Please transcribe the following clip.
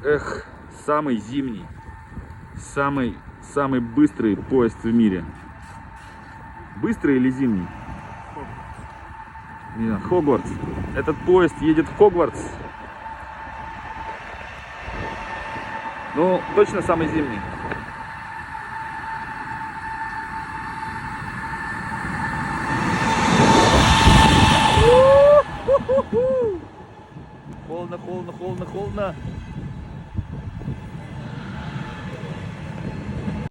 Эх, самый зимний, самый быстрый поезд в мире. Быстрый или зимний? Нет, Хогвартс. Этот поезд едет в Хогвартс. Ну, точно самый зимний. Холодно, холодно, холодно, холодно.